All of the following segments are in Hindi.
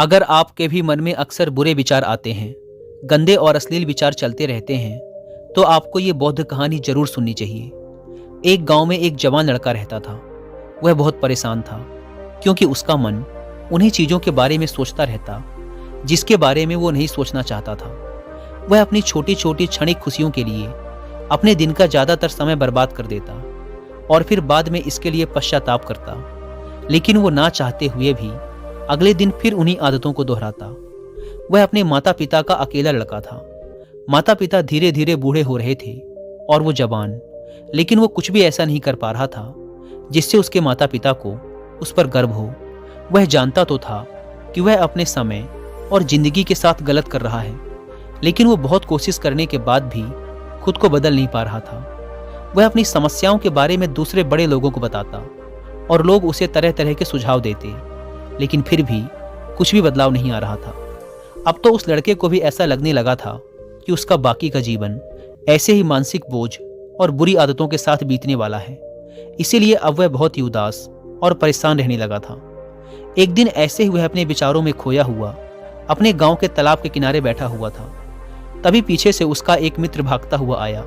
अगर आपके भी मन में अक्सर बुरे विचार आते हैं, गंदे और अश्लील विचार चलते रहते हैं, तो आपको ये बौद्ध कहानी जरूर सुननी चाहिए। एक गांव में एक जवान लड़का रहता था। वह बहुत परेशान था क्योंकि उसका मन उन्हीं चीज़ों के बारे में सोचता रहता जिसके बारे में वो नहीं सोचना चाहता था। वह अपनी छोटी छोटी क्षणिक खुशियों के लिए अपने दिन का ज़्यादातर समय बर्बाद कर देता और फिर बाद में इसके लिए पश्चाताप करता, लेकिन वो ना चाहते हुए भी अगले दिन फिर उन्हीं आदतों को दोहराता। वह अपने माता पिता का अकेला लड़का था। माता पिता धीरे धीरे बूढ़े हो रहे थे और वो जवान, लेकिन वो कुछ भी ऐसा नहीं कर पा रहा था जिससे उसके माता पिता को उस पर गर्व हो। वह जानता तो था कि वह अपने समय और जिंदगी के साथ गलत कर रहा है, लेकिन वो बहुत कोशिश करने के बाद भी खुद को बदल नहीं पा रहा था। वह अपनी समस्याओं के बारे में दूसरे बड़े लोगों को बताता और लोग उसे तरह तरह के सुझाव देते, लेकिन फिर भी कुछ भी बदलाव नहीं आ रहा था। अब तो उस लड़के को भी ऐसा लगने लगा था कि उसका बाकी का जीवन ऐसे ही मानसिक बोझ और बुरी आदतों के साथ बीतने वाला है। इसीलिए अब वह बहुत ही उदास और परेशान रहने लगा था। एक दिन ऐसे ही वह अपने विचारों में खोया हुआ अपने गांव के तालाब के किनारे बैठा हुआ था। तभी पीछे से उसका एक मित्र भागता हुआ आया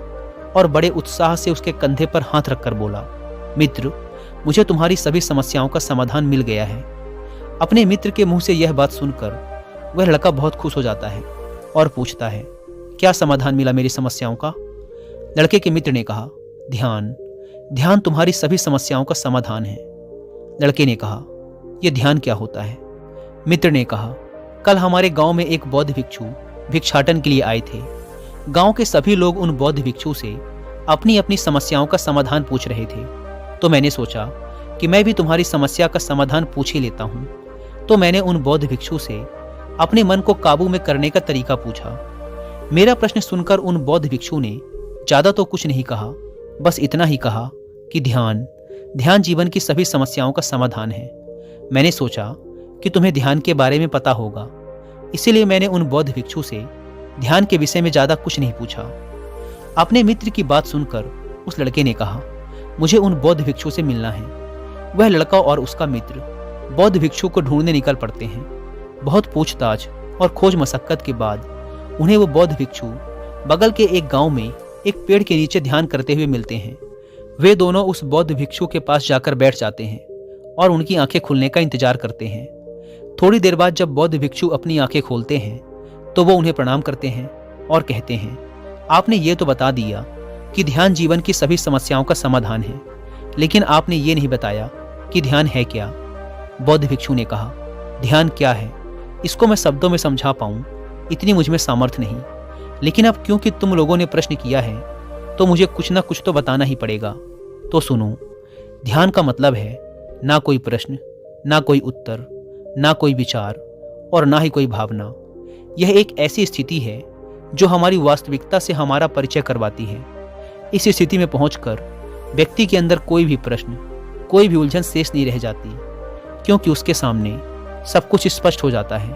और बड़े उत्साह से उसके कंधे पर हाथ रखकर बोला, मित्र, मुझे तुम्हारी सभी समस्याओं का समाधान मिल गया है। अपने मित्र के मुंह से यह बात सुनकर वह लड़का बहुत खुश हो जाता है और पूछता है, क्या समाधान मिला मेरी समस्याओं का? लड़के के मित्र ने कहा, ध्यान। ध्यान तुम्हारी सभी समस्याओं का समाधान है। लड़के ने कहा, यह ध्यान क्या होता है? मित्र ने कहा, कल हमारे गांव में एक बौद्ध भिक्षु भिक्षाटन के लिए आए थे। गांव के सभी लोग उन बौद्ध भिक्षु से अपनी अपनी समस्याओं का समाधान पूछ रहे थे, तो मैंने सोचा कि मैं भी तुम्हारी समस्या का समाधान पूछ ही लेता हूँ। तो मैंने उन बौद्ध भिक्षु से अपने मन को काबू में करने का तरीका पूछा। मेरा प्रश्न सुनकर उन बौद्ध भिक्षु ने ज्यादा तो कुछ नहीं कहा, बस इतना ही कहा कि ध्यान जीवन की सभी समस्याओं का समाधान है। मैंने सोचा कि तुम्हें ध्यान के बारे में पता होगा, इसीलिए मैंने उन बौद्ध भिक्षु से ध्यान के विषय में ज्यादा कुछ नहीं पूछा। अपने मित्र की बात सुनकर उस लड़के ने कहा, मुझे उन बौद्ध भिक्षु से मिलना है। वह लड़का और उसका मित्र बौद्ध भिक्षु को ढूंढने निकल पड़ते हैं। बहुत पूछताछ और खोज मशक्कत के बाद उन्हें वो बौद्ध भिक्षु बगल के एक गांव में एक पेड़ के नीचे ध्यान करते हुए मिलते हैं। वे दोनों उस बौद्ध भिक्षु के पास जाकर बैठ जाते हैं और उनकी आंखें खुलने का इंतजार करते हैं। थोड़ी देर बाद जब बौद्ध भिक्षु अपनी आंखें खोलते हैं तो वो उन्हें प्रणाम करते हैं और कहते हैं, आपने ये तो बता दिया कि ध्यान जीवन की सभी समस्याओं का समाधान है, लेकिन आपने ये नहीं बताया कि ध्यान है क्या। बौद्ध भिक्षु ने कहा, ध्यान क्या है इसको मैं शब्दों में समझा पाऊं इतनी मुझमें सामर्थ्य नहीं, लेकिन अब क्योंकि तुम लोगों ने प्रश्न किया है तो मुझे कुछ ना कुछ तो बताना ही पड़ेगा। तो सुनो, ध्यान का मतलब है ना कोई प्रश्न, ना कोई उत्तर, ना कोई विचार और ना ही कोई भावना। यह एक ऐसी स्थिति है जो हमारी वास्तविकता से हमारा परिचय करवाती है। इस स्थिति में पहुंचकर व्यक्ति के अंदर कोई भी प्रश्न, कोई भी उलझन शेष नहीं रह जाती, क्योंकि उसके सामने सब कुछ स्पष्ट हो जाता है।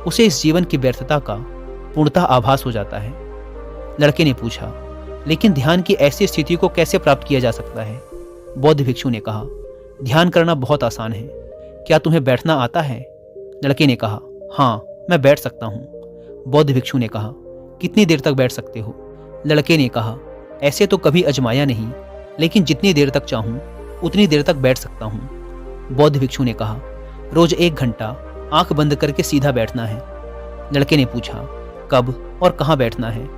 उसे इस जीवन की व्यर्थता का पूर्णतः आभास हो जाता है। लड़के ने पूछा, लेकिन ध्यान की ऐसी स्थिति को कैसे प्राप्त किया जा सकता है? बौद्ध भिक्षु ने कहा, ध्यान करना बहुत आसान है। क्या तुम्हें बैठना आता है? लड़के ने कहा, हाँ, मैं बैठ सकता हूँ। बौद्ध भिक्षु ने कहा, कितनी देर तक बैठ सकते हो? लड़के ने कहा, ऐसे तो कभी आजमाया नहीं, लेकिन जितनी देर तक चाहूँ उतनी देर तक बैठ सकता हूँ। बौद्ध भिक्षु ने कहा, रोज 1 घंटा आंख बंद करके सीधा बैठना है। लड़के ने पूछा, कब और कहाँ बैठना है?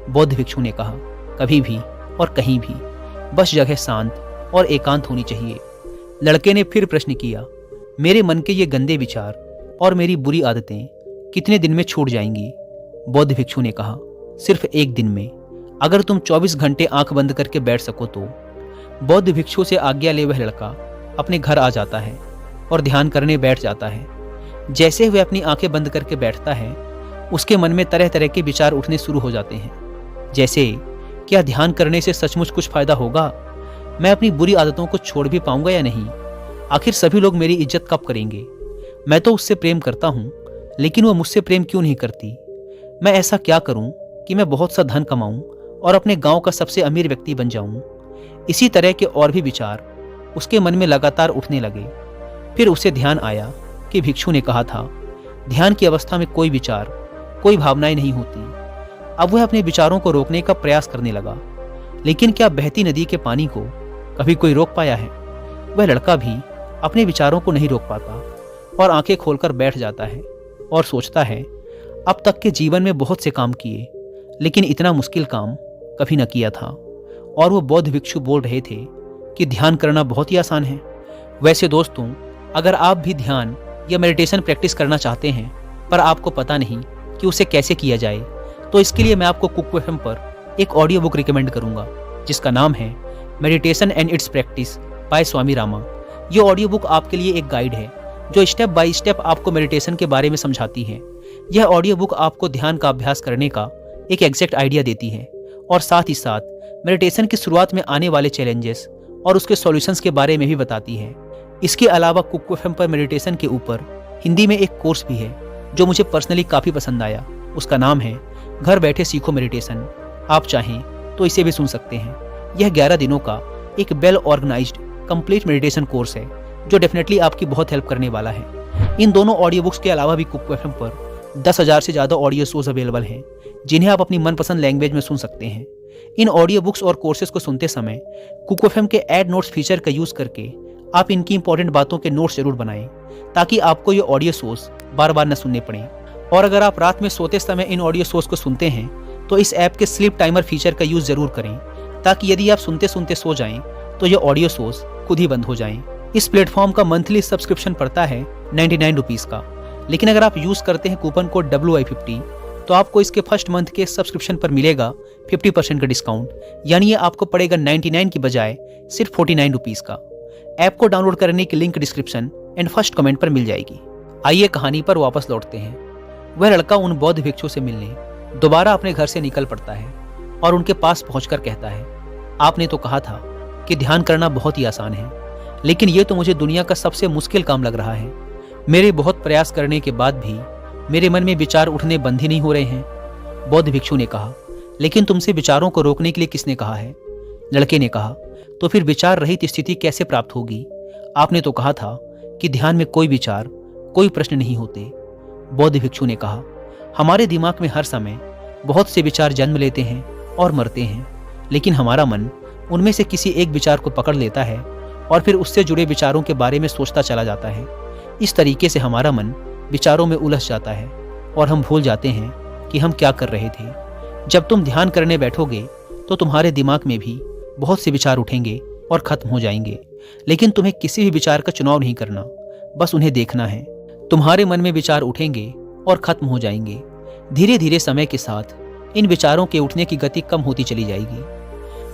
बौद्ध भिक्षु ने कहा, कभी भी और कहीं भी, बस जगह शांत और एकांत होनी चाहिए। लड़के ने फिर प्रश्न किया, मेरे मन के ये गंदे विचार और मेरी बुरी आदतें कितने दिन में छूट जाएंगी? बौद्ध भिक्षु ने कहा, सिर्फ 1 दिन में, अगर तुम 24 घंटे आंख बंद करके बैठ सको तो। बौद्ध भिक्षु से आज्ञा ले वह लड़का अपने घर आ जाता है और ध्यान करने बैठ जाता है। जैसे वह अपनी आंखें बंद करके बैठता है, उसके मन में तरह तरह के विचार उठने शुरू हो जाते हैं। जैसे, क्या ध्यान करने से सचमुच कुछ फायदा होगा? मैं अपनी बुरी आदतों को छोड़ भी पाऊंगा या नहीं? आखिर सभी लोग मेरी इज्जत कब करेंगे? मैं तो उससे प्रेम करता हूँ, लेकिन वो मुझसे प्रेम क्यों नहीं करती? मैं ऐसा क्या करूँ कि मैं बहुत सा धन कमाऊँ और अपने गांव का सबसे अमीर व्यक्ति बन जाऊँ? इसी तरह के और भी विचार उसके मन में लगातार उठने लगे। फिर उसे ध्यान आया कि भिक्षु ने कहा था, ध्यान की अवस्था में कोई विचार, कोई भावनाएं नहीं होती। अब वह अपने विचारों को रोकने का प्रयास करने लगा, लेकिन क्या बहती नदी के पानी को कभी कोई रोक पाया है? वह लड़का भी अपने विचारों को नहीं रोक पाता और आंखें खोलकर बैठ जाता है और सोचता है, अब तक के जीवन में बहुत से काम किए, लेकिन इतना मुश्किल काम कभी न किया था। और वो बौद्ध भिक्षु बोल रहे थे कि ध्यान करना बहुत ही आसान है। वैसे दोस्तों, अगर आप भी ध्यान या मेडिटेशन प्रैक्टिस करना चाहते हैं पर आपको पता नहीं कि उसे कैसे किया जाए, तो इसके लिए मैं आपको कुक एफएम पर एक ऑडियो बुक रिकमेंड करूंगा जिसका नाम है meditation and its practice by Swami Rama. ये ऑडियो बुक आपके लिए एक गाइड है जो स्टेप बाय स्टेप आपको मेडिटेशन के बारे में समझाती है। यह ऑडियो बुक आपको ध्यान का अभ्यास करने का एक एग्जैक्ट आइडिया देती है और साथ ही साथ मेडिटेशन की शुरुआत में आने वाले चैलेंजेस और उसके सॉल्यूशंस के बारे में भी बताती है। इसके अलावा कुक एफएम पर मेडिटेशन के ऊपर हिंदी में एक कोर्स भी है जो मुझे पर्सनली काफ़ी पसंद आया। उसका नाम है घर बैठे सीखो मेडिटेशन। आप चाहें तो इसे भी सुन सकते हैं। यह 11 दिनों का एक well organised complete meditation course है जो डेफिनेटली आपकी बहुत हेल्प करने वाला है। इन दोनों ऑडियो बुक्स के अलावा भी कुक एफएम पर 10,000 से ज़्यादा ऑडियो शोज अवेलेबल हैं जिन्हें आप अपनी मनपसंद लैंग्वेज में सुन सकते हैं। इन ऑडियो बुक्स और कोर्सेज को सुनते समय कुक एफएम के ऐड नोट्स फीचर का यूज़ करके आप इनकी इंपॉर्टेंट बातों के नोट्स जरूर बनाएं ताकि आपको ये ऑडियो शोज बार बार न सुनने पड़े। और अगर आप रात में सोते समय इन ऑडियो शोज को सुनते हैं तो इस ऐप के स्लीप टाइमर फीचर का यूज़ जरूर करें ताकि यदि आप सुनते सुनते सो जाएं तो ये ऑडियो शोज खुद ही बंद हो जाएं। इस प्लेटफॉर्म का मंथली सब्सक्रिप्शन पड़ता है 99 रुपीज़ का, लेकिन अगर आप यूज़ करते हैं कूपन कोड WI50 तो आपको इसके फर्स्ट मंथ के सब्सक्रिप्शन पर मिलेगा 50% का डिस्काउंट, यानी ये आपको पड़ेगा 99 की बजाय सिर्फ 49 रुपीज़ का। ऐप को डाउनलोड करने की link description and first comment पर मिल जाएगी। आइए कहानी पर वापस लौटते हैं। वह लड़का उन बौद्ध भिक्षु से मिलने दोबारा अपने घर से निकल पड़ता है और उनके पास पहुंचकर कहता है, आपने तो कहा था कि ध्यान करना बहुत ही आसान है, लेकिन ये तो मुझे दुनिया का सबसे मुश्किल काम लग रहा है। मेरे बहुत प्रयास करने के बाद भी मेरे मन में विचार उठने बंद ही नहीं हो रहे हैं। बौद्ध भिक्षु ने कहा, लेकिन तुमसे विचारों को रोकने के लिए किसने कहा है? लड़के ने कहा, तो फिर विचार रहित स्थिति कैसे प्राप्त होगी? आपने तो कहा था कि ध्यान में कोई विचार, कोई प्रश्न नहीं होते। बौद्ध भिक्षु ने कहा, हमारे दिमाग में हर समय बहुत से विचार जन्म लेते हैं और मरते हैं, लेकिन हमारा मन उनमें से किसी एक विचार को पकड़ लेता है और फिर उससे जुड़े विचारों के बारे में सोचता चला जाता है। इस तरीके से हमारा मन विचारों में उलझ जाता है और हम भूल जाते हैं कि हम क्या कर रहे थे। जब तुम ध्यान करने बैठोगे तो तुम्हारे दिमाग में भी बहुत से विचार उठेंगे और खत्म हो जाएंगे, लेकिन तुम्हें किसी भी विचार का चुनाव नहीं करना, बस उन्हें देखना है। तुम्हारे मन में विचार उठेंगे और खत्म हो जाएंगे। धीरे धीरे समय के साथ इन विचारों के उठने की गति कम होती चली जाएगी।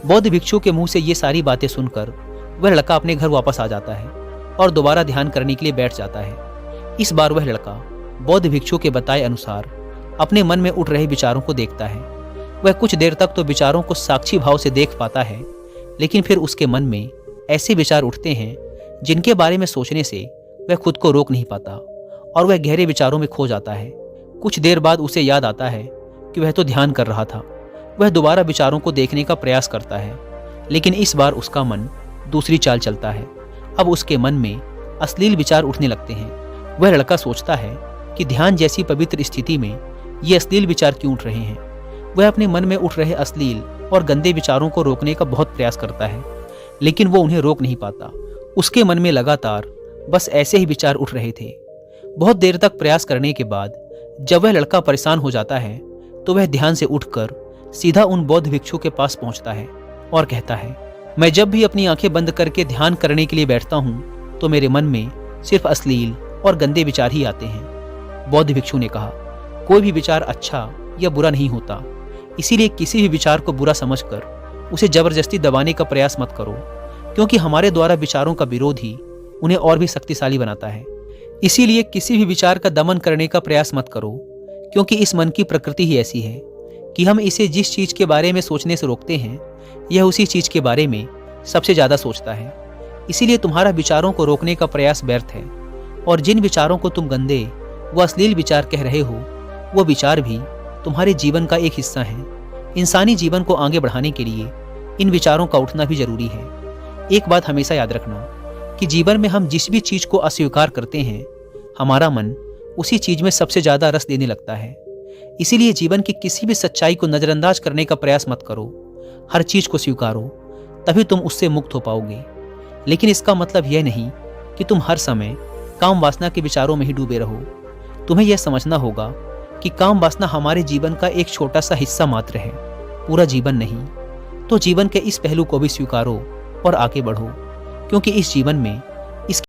बौद्ध भिक्षु के मुंह से ये सारी बातें सुनकर वह लड़का अपने घर वापस आ जाता है और दोबारा ध्यान करने के लिए बैठ जाता है। इस बार वह लड़का बौद्ध भिक्षु के बताए अनुसार अपने मन में उठ रहे विचारों को देखता है। वह कुछ देर तक तो विचारों को साक्षी भाव से देख पाता है, लेकिन फिर उसके मन में ऐसे विचार उठते हैं जिनके बारे में सोचने से वह खुद को रोक नहीं पाता और वह गहरे विचारों में खो जाता है। कुछ देर बाद उसे याद आता है कि वह तो ध्यान कर रहा था। वह दोबारा विचारों को देखने का प्रयास करता है, लेकिन इस बार उसका मन दूसरी चाल चलता है। अब उसके मन में अश्लील विचार उठने लगते हैं। वह लड़का सोचता है कि ध्यान जैसी पवित्र स्थिति में ये अश्लील विचार क्यों उठ रहे हैं। वह अपने मन में उठ रहे अश्लील और गंदे विचारों को रोकने का बहुत प्रयास करता है, लेकिन वो उन्हें रोक नहीं पाता। उसके मन में लगातार बस ऐसे ही विचार उठ रहे थे। बहुत देर तक प्रयास करने के बाद जब वह लड़का परेशान हो जाता है तो वह ध्यान से उठकर सीधा उन बौद्ध भिक्षु के पास पहुंचता है और कहता है, मैं जब भी अपनी आंखें बंद करके ध्यान करने के लिए बैठता हूँ तो मेरे मन में सिर्फ अश्लील और गंदे विचार ही आते हैं। बौद्ध भिक्षु ने कहा, कोई भी विचार अच्छा या बुरा नहीं होता, इसीलिए किसी भी विचार को बुरा समझकर उसे जबरदस्ती दबाने का प्रयास मत करो, क्योंकि हमारे द्वारा विचारों का विरोध ही उन्हें और भी शक्तिशाली बनाता है। इसीलिए किसी भी विचार का दमन करने का प्रयास मत करो, क्योंकि इस मन की प्रकृति ही ऐसी है कि हम इसे जिस चीज के बारे में सोचने से रोकते हैं यह उसी चीज के बारे में सबसे ज्यादा सोचता है। इसीलिए तुम्हारा विचारों को रोकने का प्रयास व्यर्थ है, और जिन विचारों को तुम गंदे व अश्लील विचार कह रहे हो वो विचार भी तुम्हारे जीवन का एक हिस्सा है। इंसानी जीवन को आगे बढ़ाने के लिए इन विचारों का उठना भी जरूरी है। एक बात हमेशा याद रखना कि जीवन में हम जिस भी चीज को अस्वीकार करते हैं हमारा मन उसी चीज में सबसे ज्यादा रस देने लगता है। इसीलिए जीवन की किसी भी सच्चाई को नजरअंदाज करने का प्रयास मत करो। हर चीज को स्वीकारो, तभी तुम उससे मुक्त हो पाओगे। लेकिन इसका मतलब यह नहीं कि तुम हर समय काम वासना के विचारों में ही डूबे रहो। तुम्हें यह समझना होगा कि काम वासना हमारे जीवन का एक छोटा सा हिस्सा मात्र है, पूरा जीवन नहीं। तो जीवन के इस पहलू को भी स्वीकारो और आगे बढ़ो, क्योंकि इस जीवन में